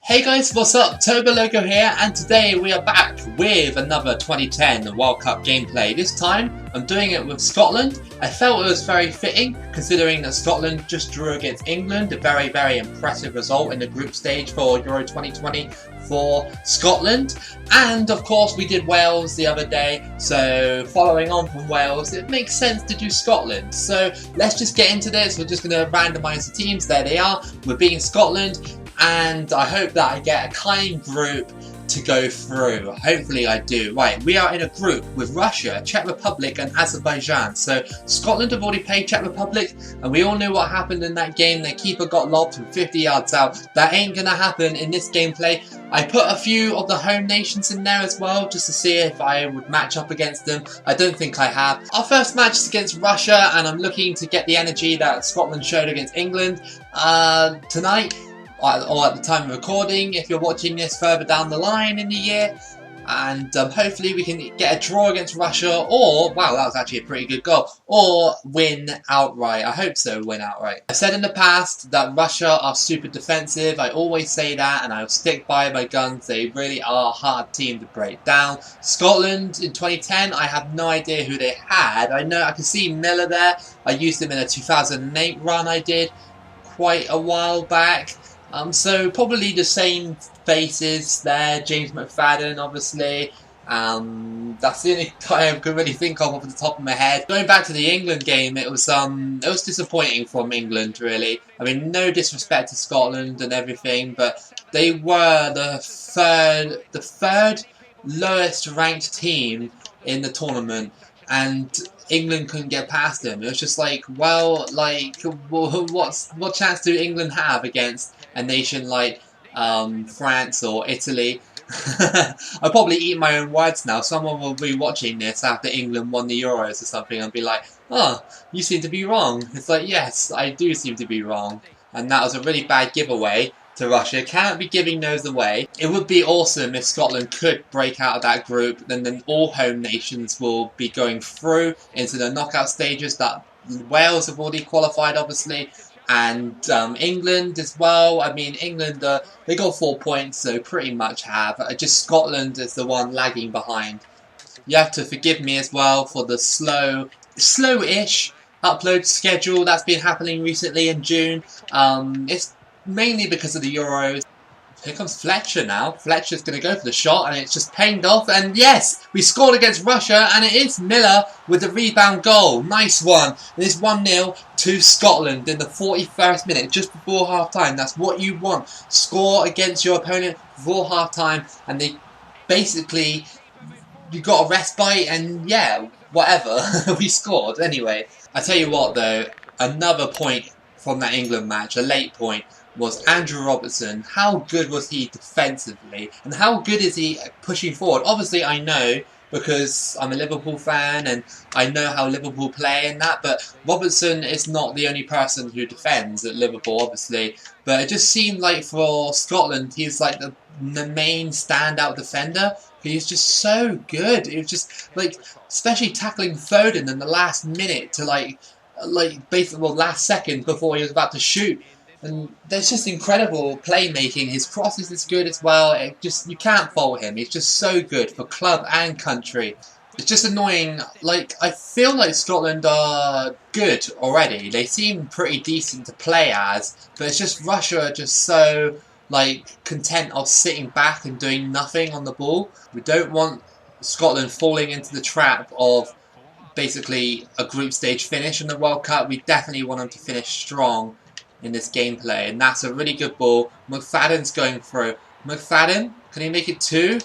Hey guys, what's up? Toboloco here, and today we are back with another 2010 World Cup gameplay. This time, I'm doing it with Scotland. I felt it was very fitting, considering that Scotland just drew against England, a very, very impressive result in the group stage for Euro 2020 for Scotland. And of course, we did Wales the other day, so following on from Wales, it makes sense to do Scotland. So let's just get into this. We're just going to randomise the teams. There they are. We're beating Scotland. And I hope that I get a kind group to go through. Hopefully I do. Right, we are in a group with Russia, Czech Republic and Azerbaijan. So Scotland have already played Czech Republic, and we all knew what happened in that game. Their keeper got lobbed from 50 yards out. That ain't gonna happen in this gameplay. I put a few of the home nations in there as well, just to see if I would match up against them. I don't think I have. Our first match is against Russia, and I'm looking to get the energy that Scotland showed against England tonight. Or at the time of recording, if you're watching this further down the line in the year. And hopefully we can get a draw against Russia, or, wow, that was actually a pretty good goal, or win outright. I hope so, win outright. I said in the past that Russia are super defensive. I always say that, and I'll stick by my guns. They really are a hard team to break down. Scotland in 2010, I have no idea who they had. I know I can see Miller there. I used him in a 2008 run I did quite a while back. So probably the same faces there. James McFadden, obviously. That's the only guy I can really think of off the top of my head. Going back to the England game, it was disappointing from England, really. I mean, no disrespect to Scotland and everything, but they were the third lowest ranked team in the tournament, and England couldn't get past them. It was just like, well, what chance do England have against a nation like France or Italy? I'll probably eat my own words now. Someone will be watching this after England won the Euros or something and be like, oh, you seem to be wrong. It's like, yes, I do seem to be wrong. And that was a really bad giveaway to Russia. Can't be giving those away. It would be awesome if Scotland could break out of that group. Then all home nations will be going through into the knockout stages. That Wales have already qualified, obviously, and England as well. I mean, England, they got 4 points, so pretty much have. Just Scotland is the one lagging behind. You have to forgive me as well for the slow-ish upload schedule that's been happening recently in June. It's mainly because of the Euros. Here comes Fletcher now. Fletcher's going to go for the shot, and it's just pinged off. And yes, we scored against Russia, and it is Miller with the rebound goal. Nice one. And it's 1-0 to Scotland in the 41st minute, just before half-time. That's what you want. Score against your opponent before half-time, and they basically, you got a respite, and yeah, whatever. We scored anyway. I tell you what, though, another point from that England match, a late point, was Andrew Robertson. How good was he defensively? And how good is he pushing forward? Obviously, I know, because I'm a Liverpool fan and I know how Liverpool play and that, but Robertson is not the only person who defends at Liverpool, obviously. But it just seemed like for Scotland, he's like the main standout defender. He's just so good. It was just, like, especially tackling Foden in the last minute to, like basically, well, last second before he was about to shoot. And there's just incredible playmaking. His crosses is good as well. You can't fault him. He's just so good for club and country. It's just annoying. Like, I feel like Scotland are good already. They seem pretty decent to play as, but it's just Russia are just so, like, content of sitting back and doing nothing on the ball. We don't want Scotland falling into the trap of basically a group stage finish in the World Cup. We definitely want them to finish strong in this gameplay, and that's a really good ball. McFadden's going through. McFadden, can he make it 2?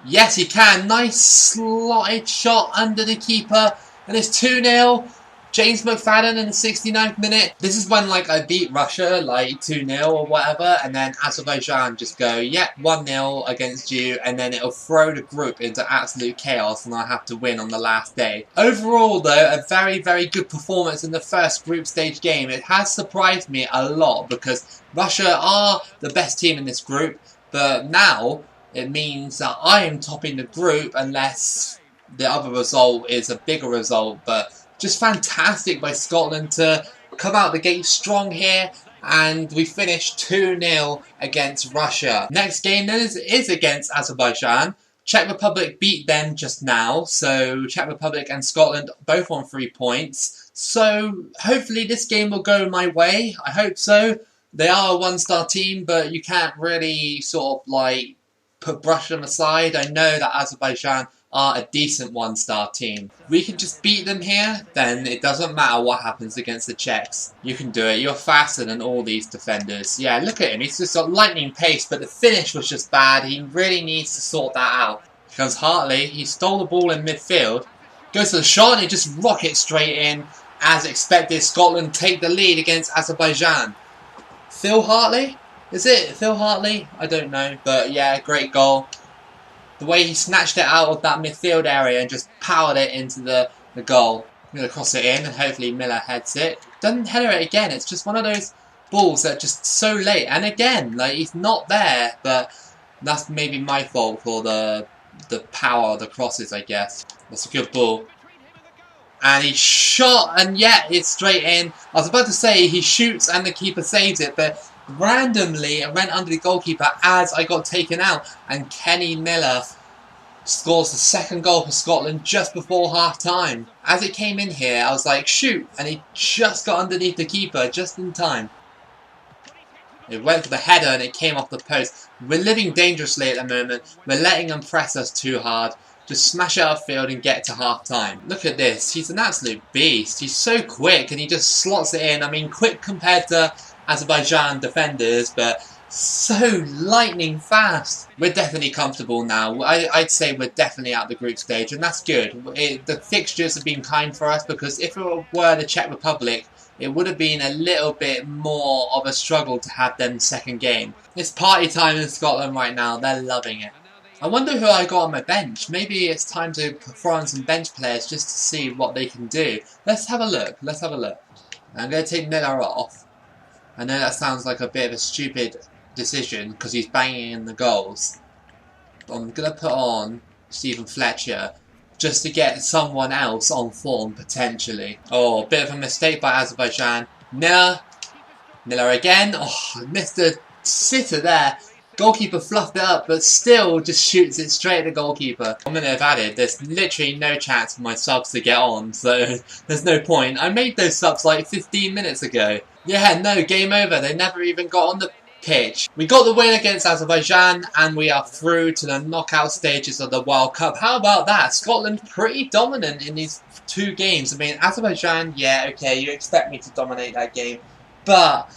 Yes, he can. Nice slotted shot under the keeper, and it's 2-0. James McFadden in the 69th minute. This is when, like, I beat Russia, like, 2-0 or whatever, and then Azerbaijan just go, yeah, 1-0 against you, and then it'll throw the group into absolute chaos, and I'll have to win on the last day. Overall, though, a very, very good performance in the first group stage game. It has surprised me a lot, because Russia are the best team in this group, but now it means that I am topping the group unless the other result is a bigger result, but just fantastic by Scotland to come out the gate strong here and we finished 2-0 against Russia. Next game is against Azerbaijan. Czech Republic beat them just now, so Czech Republic and Scotland both on 3 points. So hopefully this game will go my way. I hope so. They are a one-star team, but you can't really sort of like brush them aside. I know that Azerbaijan are a decent one-star team. We can just beat them here, then it doesn't matter what happens against the Czechs. You can do it. You're faster than all these defenders. Yeah, look at him. He's just got lightning pace, but the finish was just bad. He really needs to sort that out. Here comes Hartley. He stole the ball in midfield. Goes to the shot and he just rockets straight in. As expected, Scotland take the lead against Azerbaijan. Phil Hartley? Is it Phil Hartley? I don't know. But yeah, great goal. The way he snatched it out of that midfield area and just powered it into the goal. I'm going to cross it in and hopefully Miller heads it. Doesn't header it again. It's just one of those balls that are just so late. And again, like he's not there. But that's maybe my fault for the power of the crosses, I guess. That's a good ball. And he shot, and yeah, it's straight in. I was about to say he shoots and the keeper saves it, but randomly it went under the goalkeeper as I got taken out. And Kenny Miller scores the second goal for Scotland just before half-time. As it came in here, I was like, shoot, and he just got underneath the keeper just in time. It went for the header and it came off the post. We're living dangerously at the moment. We're letting them press us too hard. Just smash it upfield and get to half-time. Look at this. He's an absolute beast. He's so quick and he just slots it in. I mean, quick compared to Azerbaijan defenders, but so lightning fast. We're definitely comfortable now. I'd say we're definitely out the group stage, and that's good. The fixtures have been kind for us, because if it were the Czech Republic, it would have been a little bit more of a struggle to have them second game. It's party time in Scotland right now. They're loving it. I wonder who I got on my bench. Maybe it's time to throw on some bench players just to see what they can do. Let's have a look. Let's have a look. I'm going to take Miller off. I know that sounds like a bit of a stupid decision because he's banging in the goals. But I'm going to put on Stephen Fletcher just to get someone else on form potentially. Oh, a bit of a mistake by Azerbaijan. Miller again. Oh, missed the sitter there. Goalkeeper fluffed it up, but still just shoots it straight at the goalkeeper. 1 minute of added, there's literally no chance for my subs to get on, so there's no point. I made those subs like 15 minutes ago. Yeah, no, game over. They never even got on the pitch. We got the win against Azerbaijan, and we are through to the knockout stages of the World Cup. How about that? Scotland pretty dominant in these 2 games. I mean, Azerbaijan, yeah, okay, you expect me to dominate that game, but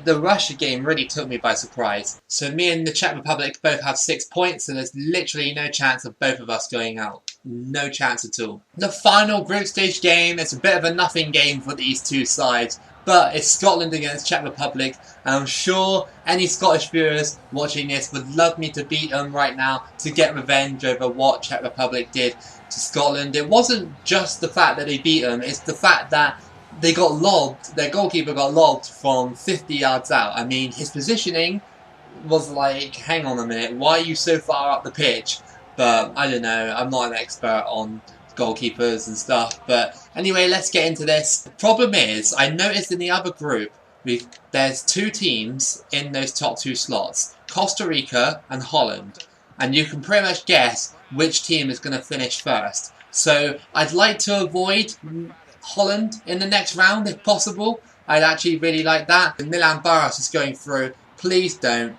the Russia game really took me by surprise. So me and the Czech Republic both have 6 points, so there's literally no chance of both of us going out. No chance at all. The final group stage game, it's a bit of a nothing game for these 2 sides, but it's Scotland against Czech Republic, and I'm sure any Scottish viewers watching this would love me to beat them right now to get revenge over what Czech Republic did to Scotland. It wasn't just the fact that they beat them, it's the fact that they got lobbed, their goalkeeper got lobbed from 50 yards out. I mean, his positioning was like, hang on a minute, why are you so far up the pitch? But, I don't know, I'm not an expert on goalkeepers and stuff. But, anyway, let's get into this. The problem is, I noticed in the other group, there's 2 teams in those top 2 slots. Costa Rica and Holland. And you can pretty much guess which team is going to finish first. So, I'd like to avoid Holland in the next round if possible. I'd actually really like that. Milan Baros is going through. Please don't.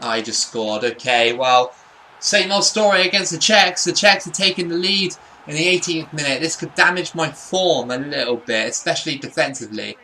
Oh, he just scored. Okay, well, same old story against the Czechs. The Czechs are taking the lead in the 18th minute. This could damage my form a little bit, especially defensively.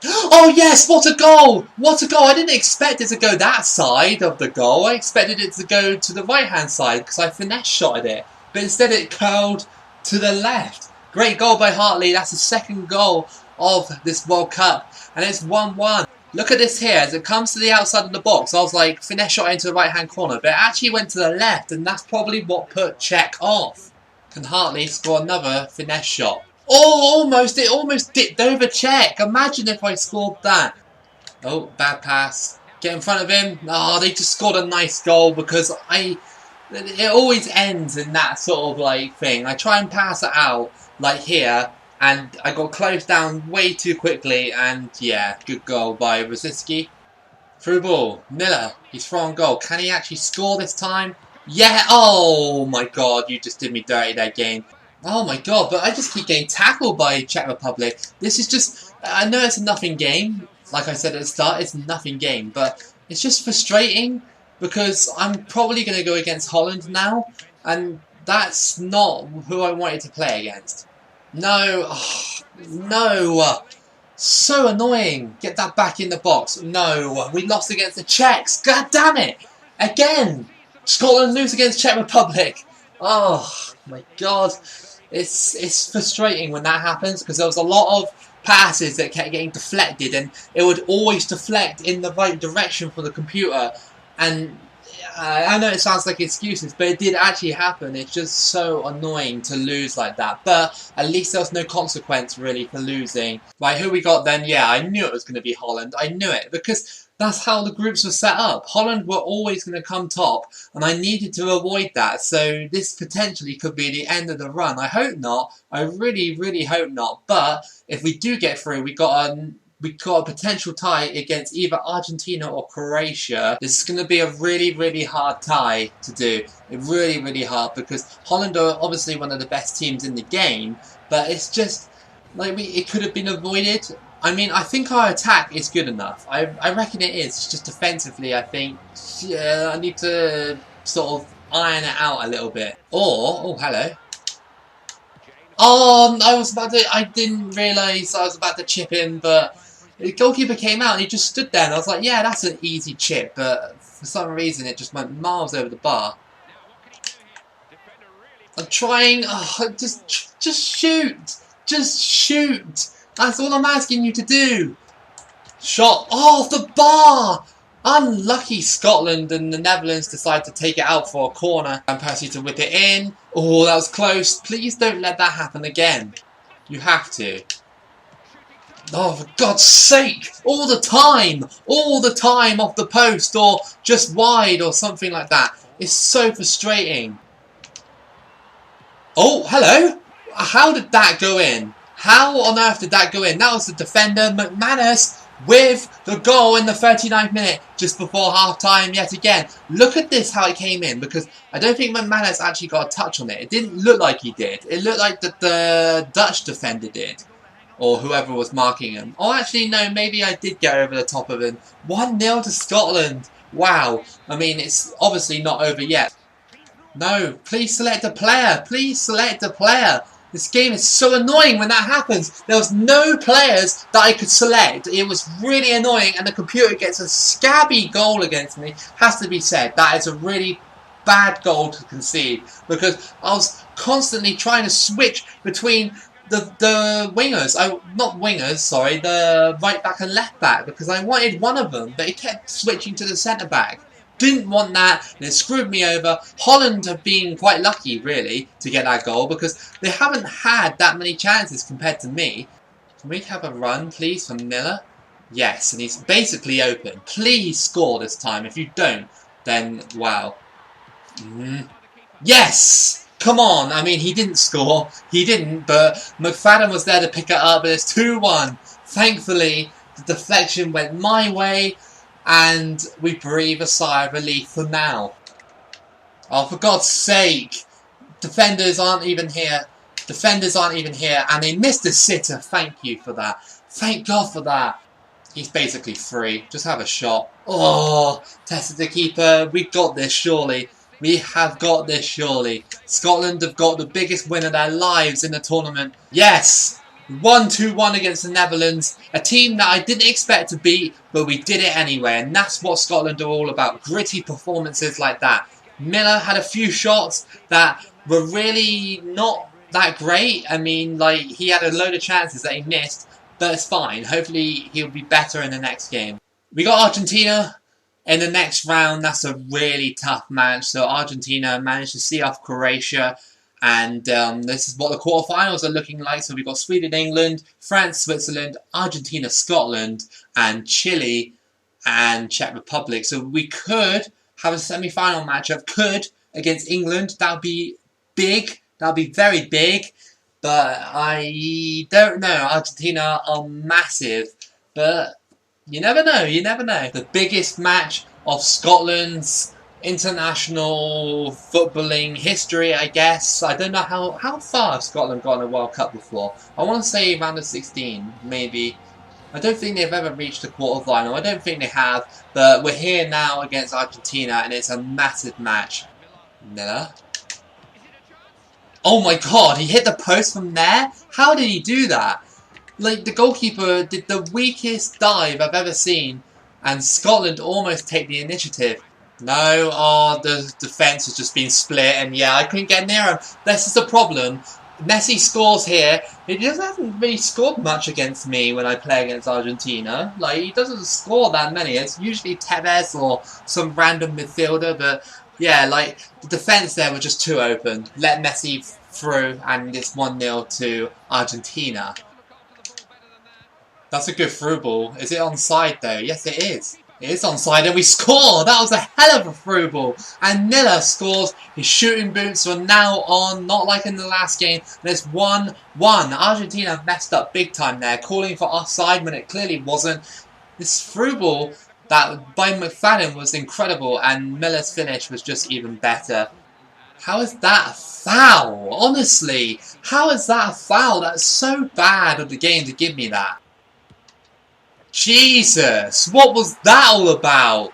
Oh yes, what a goal! What a goal! I didn't expect it to go that side of the goal. I expected it to go to the right hand side because I finesse shotted it. But instead it curled to the left. Great goal by Hartley. That's the second goal of this World Cup. And it's 1-1. Look at this here. As it comes to the outside of the box, I was like, finesse shot into the right-hand corner. But it actually went to the left. And that's probably what put Czech off. Can Hartley score another finesse shot? Oh, almost. It almost dipped over Czech. Imagine if I scored that. Oh, bad pass. Get in front of him. Oh, they just scored a nice goal because it always ends in that sort of like thing. I try and pass it out. Like here, and I got closed down way too quickly, and yeah, good goal by Rosicky. Through ball, Miller, he's throwing goal. Can he actually score this time? Yeah, oh my god, you just did me dirty that game. Oh my god, but I just keep getting tackled by Czech Republic. This is just, I know it's a nothing game. Like I said at the start, it's a nothing game, but it's just frustrating because I'm probably going to go against Holland now, and that's not who I wanted to play against. No, oh, no. So annoying. Get that back in the box. No, we lost against the Czechs. God damn it. Again. Scotland lose against Czech Republic. Oh my god. It's frustrating when that happens because there was a lot of passes that kept getting deflected and it would always deflect in the right direction for the computer. And I know it sounds like excuses, but it did actually happen. It's just so annoying to lose like that. But at least there was no consequence, really, for losing. Right, who we got then? Yeah, I knew it was going to be Holland. I knew it, because that's how the groups were set up. Holland were always going to come top, and I needed to avoid that. So this potentially could be the end of the run. I hope not. I really, really hope not. But if we do get through, we got a potential tie against either Argentina or Croatia. This is going to be a really, really hard tie to do. Really, really hard because Holland are obviously one of the best teams in the game, but it's just like it could have been avoided. I mean, I think our attack is good enough. I reckon it is. It's just defensively, I think, yeah, I need to sort of iron it out a little bit. Or, oh, hello. Oh, I didn't realise I was about to chip in, but the goalkeeper came out and he just stood there and I was like, yeah, that's an easy chip, but for some reason it just went miles over the bar. I'm trying, oh, just shoot! Just shoot! That's all I'm asking you to do! Shot off the bar! Unlucky Scotland and the Netherlands decide to take it out for a corner. And Percy to whip it in. Oh, that was close. Please don't let that happen again. You have to. Oh, for God's sake! All the time! All the time off the post or just wide or something like that. It's so frustrating. Oh, hello! How did that go in? How on earth did that go in? That was the defender, McManus, with the goal in the 39th minute, just before half-time yet again. Look at this, how it came in, because I don't think McManus actually got a touch on it. It didn't look like he did. It looked like the Dutch defender did. Or whoever was marking him. Oh, actually, no, maybe I did get over the top of him. 1-0 to Scotland. Wow. I mean, it's obviously not over yet. No, please select a player. Please select a player. This game is so annoying when that happens. There was no players that I could select. It was really annoying, and the computer gets a scabby goal against me. Has to be said. That is a really bad goal to concede because I was constantly trying to switch between the wingers. Not wingers, sorry, the right back and left back because I wanted one of them, but it kept switching to the centre back. Didn't want that, and it screwed me over. Holland have been quite lucky, really, to get that goal because they haven't had that many chances compared to me. Can we have a run, please, from Miller? Yes, and he's basically open. Please score this time. If you don't, then wow. Yes! Come on! I mean, he didn't score. He didn't, but McFadden was there to pick it up, but it's 2-1. Thankfully, the deflection went my way. And we breathe a sigh of relief for now. Oh, for God's sake! Defenders aren't even here. Defenders aren't even here. And they missed a sitter. Thank you for that. Thank God for that. He's basically free. Just have a shot. Oh, tested the keeper. We've got this, surely. We have got this, surely. Scotland have got the biggest win of their lives in the tournament. Yes! 1-2-1 against the Netherlands, a team that I didn't expect to beat, but we did it anyway, and that's what Scotland are all about, gritty performances like that. Miller had a few shots that were really not that great. I mean, like, he had a load of chances that he missed, but it's fine. Hopefully he'll be better in the next game. We got Argentina in the next round. That's a really tough match, so Argentina managed to see off Croatia. And this is what the quarterfinals are looking like. So we've got Sweden, England, France, Switzerland, Argentina, Scotland, and Chile and Czech Republic. So we could have a semi-final matchup. Could against England. That would be big. That would be very big. But I don't know. Argentina are massive, but you never know. You never know. The biggest match of Scotland's international footballing history, I guess. I don't know how far Scotland got in a World Cup before. I want to say round of 16, maybe. I don't think they've ever reached a quarter-final. I don't think they have. But we're here now against Argentina, and it's a massive match. Miller. Oh my god, he hit the post from there? How did he do that? Like, the goalkeeper did the weakest dive I've ever seen, and Scotland almost take the initiative. No, oh, the defence has just been split, and yeah, I couldn't get near him. This is the problem. Messi scores here. He just hasn't really scored much against me when I play against Argentina. Like, he doesn't score that many. It's usually Tevez or some random midfielder, but yeah, like, the defence there was just too open. Let Messi through, and it's 1-0 to Argentina. That's a good through ball. Is it onside though? Yes, it is. It is onside, and we score! That was a hell of a through ball. And Miller scores. His shooting boots are now on, not like in the last game. There's 1-1. Argentina messed up big time there, calling for offside when it clearly wasn't. This through ball that by McFadden was incredible, and Miller's finish was just even better. How is that a foul? Honestly, how is that a foul? That's so bad of the game to give me that. Jesus, what was that all about?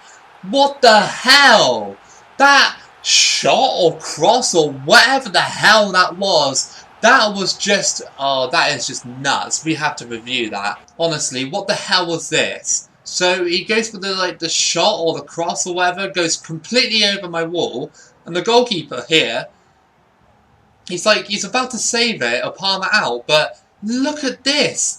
What the hell? That shot or cross or whatever the hell that was just, oh, that is just nuts. We have to review that. Honestly, what the hell was this? So he goes for the shot or the cross or whatever, goes completely over my wall, and the goalkeeper here, he's about to save it or palm it out, but look at this.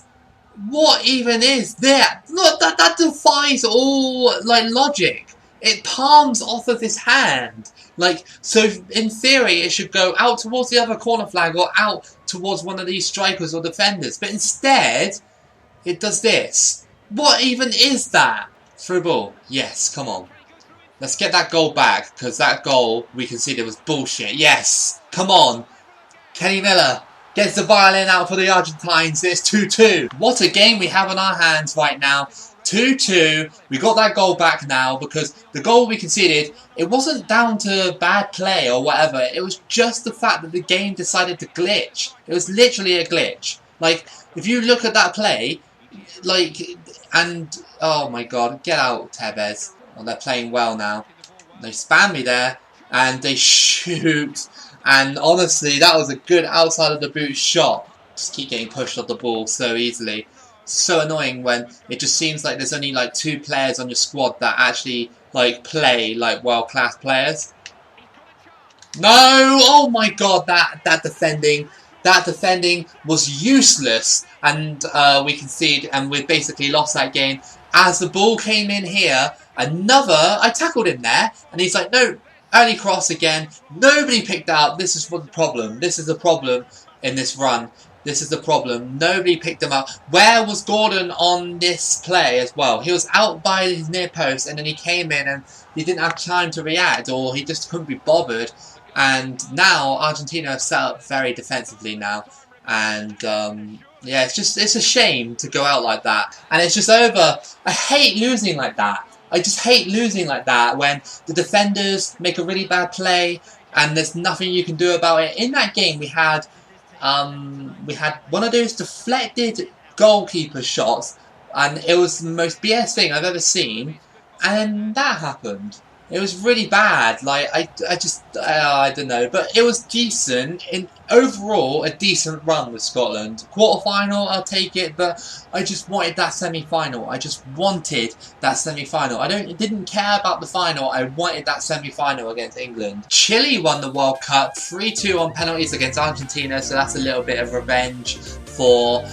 What even is that? Look, that defies all logic. It palms off of his hand. So in theory it should go out towards the other corner flag or out towards one of these strikers or defenders. But instead, it does this. What even is that? Through ball. Yes, come on. Let's get that goal back, because that goal we conceded was bullshit. Yes, come on. Kenny Miller gets the violin out for the Argentines. It's 2-2. What a game we have on our hands right now. 2-2. We got that goal back now because the goal we conceded, it wasn't down to bad play or whatever. It was just the fact that the game decided to glitch. It was literally a glitch. If you look at that play, and oh my god, get out, Tevez. Oh, they're playing well now. They spam me there, and they shoot. And honestly, that was a good outside of the boot shot. Just keep getting pushed off the ball so easily. So annoying when it just seems like there's only 2 players on your squad that actually play world-class players. No! Oh my god, that defending was useless, and we conceded, and we basically lost that game. As the ball came in here, I tackled him there, and he's like, no. Early cross again. Nobody picked out. This is the problem. This is the problem in this run. This is the problem. Nobody picked him up. Where was Gordon on this play as well? He was out by his near post, and then he came in and he didn't have time to react, or he just couldn't be bothered. And now Argentina have set up very defensively now, and yeah, it's a shame to go out like that, and it's just over. I hate losing like that. I just hate losing like that when the defenders make a really bad play and there's nothing you can do about it. In that game we had one of those deflected goalkeeper shots, and it was the most BS thing I've ever seen, and then that happened. It was really bad. I don't know, but it was decent. Overall, a decent run with Scotland. Quarter-final, I'll take it, but I just wanted that semi-final. I just wanted that semi-final. I didn't care about the final. I wanted that semi-final against England. Chile won the World Cup 3-2 on penalties against Argentina, so that's a little bit of revenge for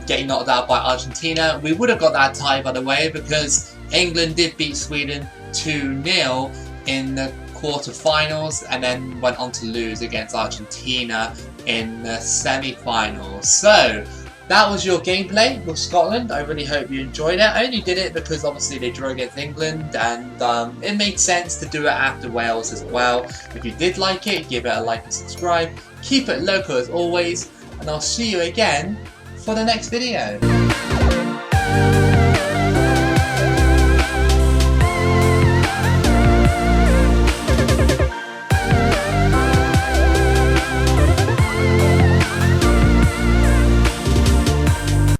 getting knocked out by Argentina. We would have got that tie, by the way, because England did beat Sweden 2-0 in the quarter-finals and then went on to lose against Argentina in the semi-finals. So, that was your gameplay with Scotland. I really hope you enjoyed it. I only did it because obviously they drew against England, and it made sense to do it after Wales as well. If you did like it, give it a like and subscribe. Keep it local as always, and I'll see you again for the next video.